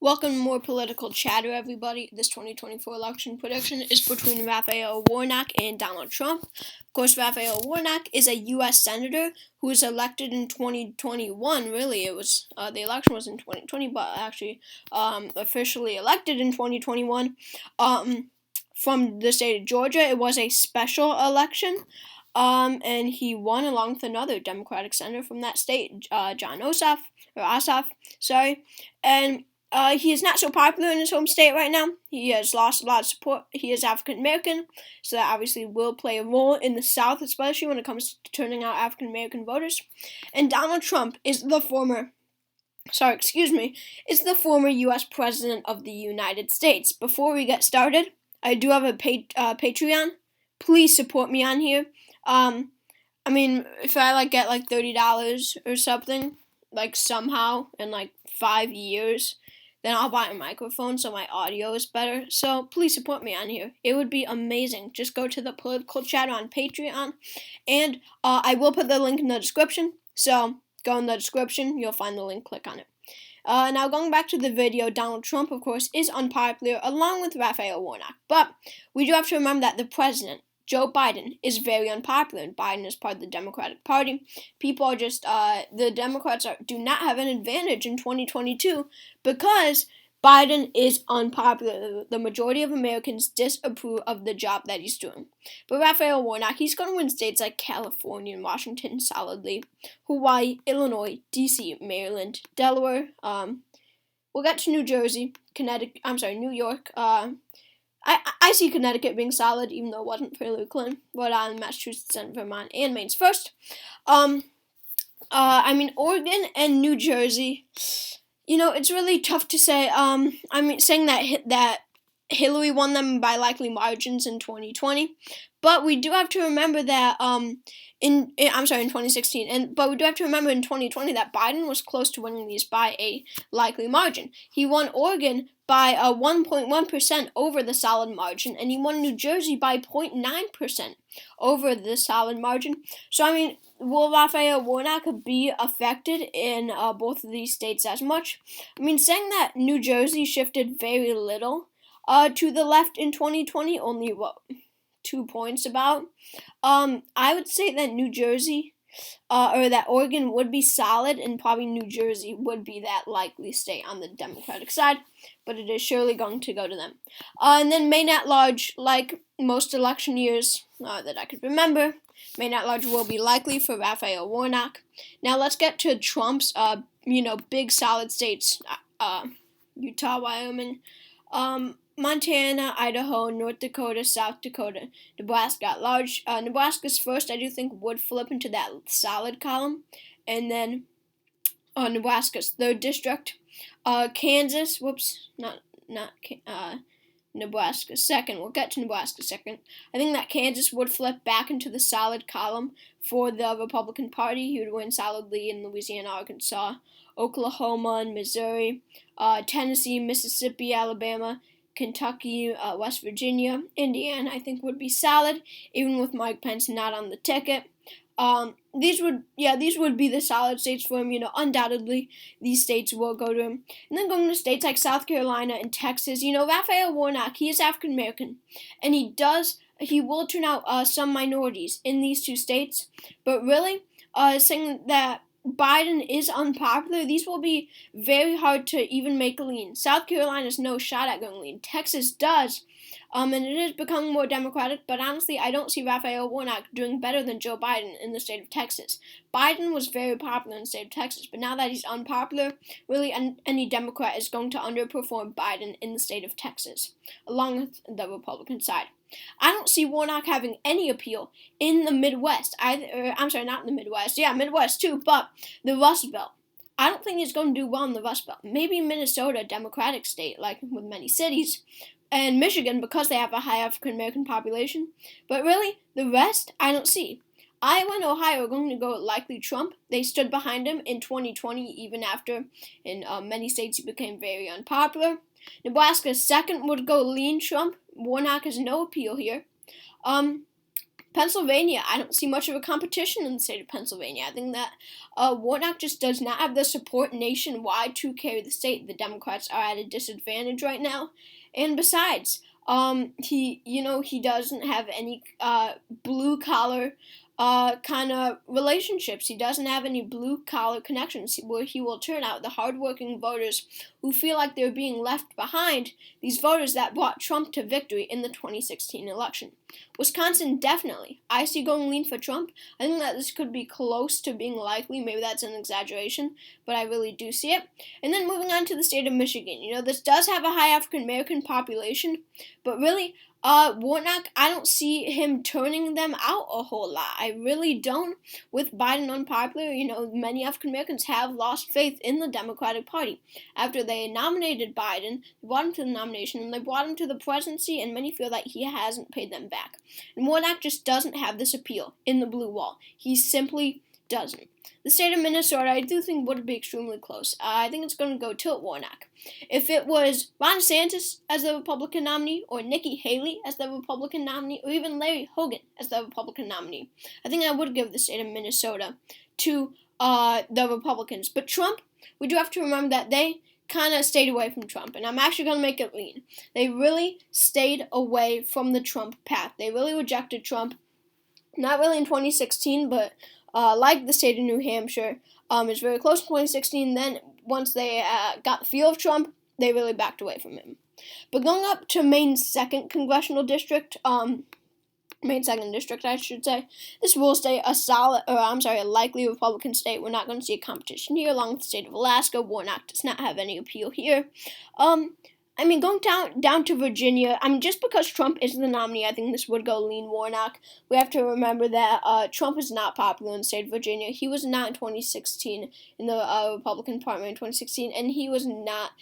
Welcome to more political chatter, everybody. This 2024 election prediction is between Raphael Warnock and Donald Trump. Of course, Raphael Warnock is a U.S. senator who was elected in 2021. Really, it was the election was in 2020, but actually officially elected in 2021 from the state of Georgia. It was a special election. And he won along with another Democratic senator from that state, John Ossoff, and he is not so popular in his home state right now. He has lost a lot of support. He is African American, so that obviously will play a role in the South, especially when it comes to turning out African American voters. And Donald Trump is the former U.S. President of the United States. Before we get started, I do have a Patreon. Please support me on here. If I get $30 or something, somehow in 5 years, then I'll buy a microphone so my audio is better. So please support me on here. It would be amazing. Just go to the political chatter on Patreon, and I will put the link in the description. So go in the description, you'll find the link, click on it. Now going back to the video, Donald Trump, of course, is unpopular along with Raphael Warnock. But we do have to remember that the president, Joe Biden, is very unpopular, and Biden is part of the Democratic Party. People are just, the Democrats do not have an advantage in 2022 because Biden is unpopular. The majority of Americans disapprove of the job that he's doing. But Raphael Warnock, he's going to win states like California and Washington solidly, Hawaii, Illinois, D.C., Maryland, Delaware. We'll get to New Jersey, New York. I see Connecticut being solid, even though it wasn't for Hillary Clinton. Rhode Island, Massachusetts, and Vermont, and Maine's first. Oregon and New Jersey, it's really tough to say. Saying that Hillary won them by likely margins in 2020, but we do have to remember that in 2016, but we do have to remember in 2020 that Biden was close to winning these by a likely margin. He won Oregon by 1.1% over the solid margin, and he won New Jersey by 0.9% over the solid margin. So, will Raphael Warnock be affected in both of these states as much? Saying that New Jersey shifted very little to the left in 2020, only 2 points about. I would say that New Jersey, that Oregon would be solid, and probably New Jersey would be that likely state on the Democratic side, but it is surely going to go to them. And then Maine at large, like most election years that I could remember, Maine at large will be likely for Raphael Warnock. Now let's get to Trump's, big solid states, Utah, Wyoming, Montana, Idaho, North Dakota, South Dakota, Nebraska at large. Nebraska's first, I do think, would flip into that solid column. And then Nebraska's third district. Kansas, Nebraska second. We'll get to Nebraska second. I think that Kansas would flip back into the solid column for the Republican Party. He would win solidly in Louisiana, Arkansas, Oklahoma, and Missouri, Tennessee, Mississippi, Alabama, Kentucky, West Virginia, Indiana, I think would be solid, even with Mike Pence not on the ticket. These would be the solid states for him. Undoubtedly, these states will go to him. And then going to states like South Carolina and Texas, Raphael Warnock, he is African American, and he will turn out some minorities in these two states. But really, saying that Biden is unpopular, these will be very hard to even make a lean. South Carolina's no shot at going lean. Texas does, and it is becoming more Democratic, but honestly, I don't see Raphael Warnock doing better than Joe Biden in the state of Texas. Biden was very popular in the state of Texas, but now that he's unpopular, really any Democrat is going to underperform Biden in the state of Texas, along with the Republican side. I don't see Warnock having any appeal in the Midwest. Not in the Midwest. Yeah, Midwest too, but the Rust Belt. I don't think he's going to do well in the Rust Belt. Maybe Minnesota, Democratic state, like with many cities, and Michigan because they have a high African American population. But really, the rest, I don't see. Iowa and Ohio are going to go likely Trump. They stood behind him in 2020, even after in many states he became very unpopular. Nebraska's second would go lean Trump. Warnock has no appeal here. Pennsylvania, I don't see much of a competition in the state of Pennsylvania. I think that Warnock just does not have the support nationwide to carry the state. The Democrats are at a disadvantage right now, and besides, he doesn't have any blue collar kind of relationships. He doesn't have any blue collar connections where he will turn out the hardworking voters who feel like they're being left behind, these voters that brought Trump to victory in the 2016 election. Wisconsin, definitely. I see going lean for Trump. I think that this could be close to being likely. Maybe that's an exaggeration, but I really do see it. And then moving on to the state of Michigan. This does have a high African American population, but really, Warnock, I don't see him turning them out a whole lot. I really don't. With Biden unpopular, many African Americans have lost faith in the Democratic Party. After they nominated Biden, they brought him to the nomination, and they brought him to the presidency, and many feel that he hasn't paid them back. And Warnock just doesn't have this appeal in the blue wall. He simply doesn't. The state of Minnesota, I do think would be extremely close. I think it's going to go tilt Warnock. If it was Ron DeSantis as the Republican nominee, or Nikki Haley as the Republican nominee, or even Larry Hogan as the Republican nominee, I think I would give the state of Minnesota to the Republicans. But Trump, we do have to remember that they kind of stayed away from Trump, and I'm actually going to make it lean. They really stayed away from the Trump path. They really rejected Trump, not really in 2016, but like the state of New Hampshire, is very close to 2016. Then once they got the feel of Trump, they really backed away from him. But going up to Maine's 2nd congressional district, Maine's 2nd district, I should say, this will stay a likely Republican state. We're not going to see a competition here. Along with the state of Alaska, Warnock does not have any appeal here. Going down to Virginia, just because Trump is the nominee, I think this would go lean Warnock. We have to remember that Trump is not popular in the state of Virginia. He was not in 2016 in the Republican primary in 2016, and he was not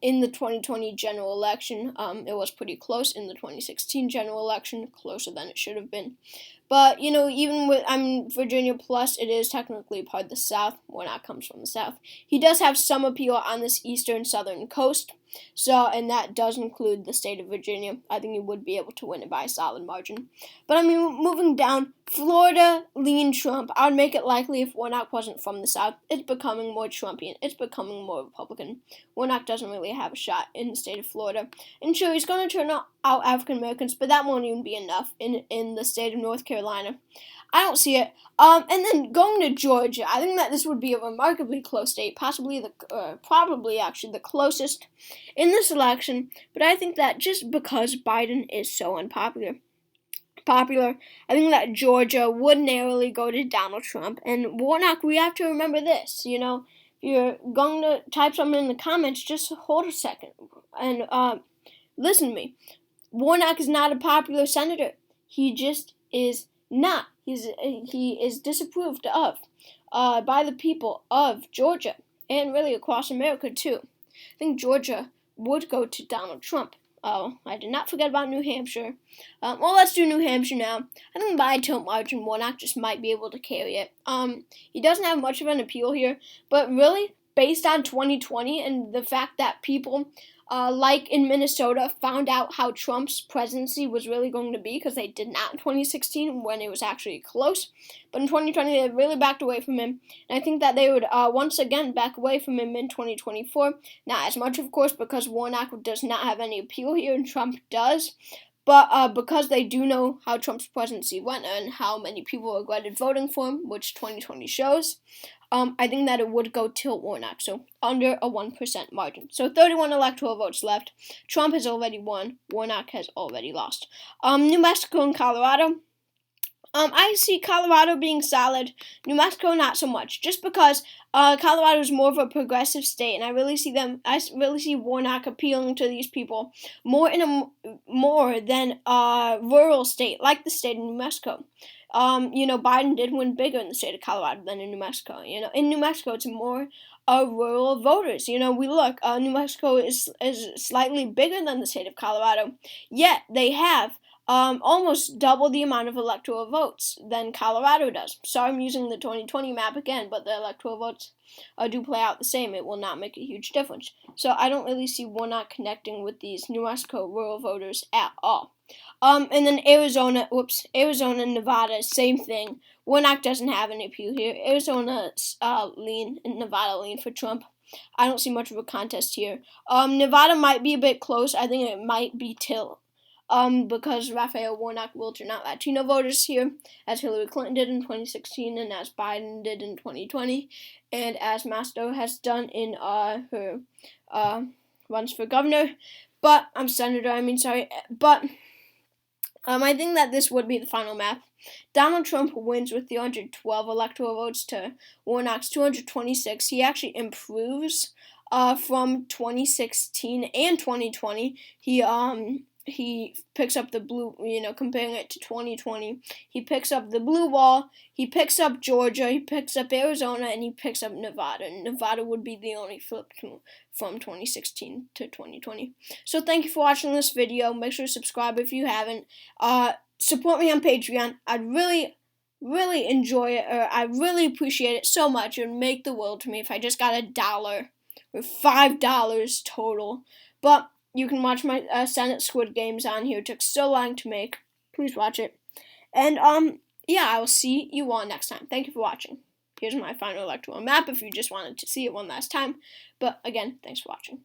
in the 2020 general election. It was pretty close in the 2016 general election, closer than it should have been. But, even with, Virginia plus, it is technically part of the South. Warnock comes from the South. He does have some appeal on this eastern southern coast. And that does include the state of Virginia. I think he would be able to win it by a solid margin. But moving down, Florida, lean Trump. I would make it likely if Warnock wasn't from the South. It's becoming more Trumpian. It's becoming more Republican. Warnock doesn't really have a shot in the state of Florida. And sure, he's going to turn out African Americans, but that won't even be enough in the state of North Carolina. I don't see it. And then going to Georgia, I think that this would be a remarkably close state, probably actually the closest in this election. But I think that just because Biden is so unpopular, I think that Georgia would narrowly go to Donald Trump. And Warnock, we have to remember this. If you're going to type something in the comments, just hold a second and listen to me. Warnock is not a popular senator. He just is not. He is disapproved of by the people of Georgia and really across America too. I think Georgia would go to Donald Trump. Oh, I did not forget about New Hampshire. Let's do New Hampshire now. I think by a tilt margin, Warnock just might be able to carry it. He doesn't have much of an appeal here, but really, based on 2020 and the fact that people like in Minnesota, found out how Trump's presidency was really going to be, because they did not in 2016 when it was actually close. But in 2020, they really backed away from him. And I think that they would once again back away from him in 2024. Not as much, of course, because Warnock does not have any appeal here and Trump does. But because they do know how Trump's presidency went and how many people regretted voting for him, which 2020 shows, I think that it would go tilt Warnock, so under a 1% margin. So 31 electoral votes left. Trump has already won. Warnock has already lost. New Mexico and Colorado. I see Colorado being solid. New Mexico, not so much. Just because Colorado is more of a progressive state, and I really see Warnock appealing to these people more than a rural state like the state of New Mexico. Biden did win bigger in the state of Colorado than in New Mexico. In New Mexico, it's more rural voters. We look, New Mexico is slightly bigger than the state of Colorado, yet they have almost double the amount of electoral votes than Colorado does. Sorry, I'm using the 2020 map again, but the electoral votes do play out the same. It will not make a huge difference. So I don't really see Warnock connecting with these New Mexico rural voters at all. And then Arizona, and Nevada, same thing. Warnock doesn't have an appeal here. Arizona lean and Nevada lean for Trump. I don't see much of a contest here. Nevada might be a bit close. I think it might be tilt. Because Raphael, Warnock will turn out Latino voters here, as Hillary Clinton did in 2016 and as Biden did in 2020, and as Masto has done in her runs for governor. But I think that this would be the final map. Donald Trump wins with 312 electoral votes to Warnock's 226. He actually improves from 2016 and 2020. He picks up the blue, comparing it to 2020. He picks up the blue wall, he picks up Georgia, he picks up Arizona, and he picks up Nevada. Nevada would be the only flip from 2016 to 2020. So thank you for watching this video. Make sure to subscribe if you haven't. Support me on Patreon. I'd really enjoy it, or I really appreciate it so much. It would make the world to me if I just got $1 or $5 total. But you can watch my Senate Squid Games on here. It took so long to make. Please watch it. And, yeah, I will see you all next time. Thank you for watching. Here's my final electoral map if you just wanted to see it one last time. But, again, thanks for watching.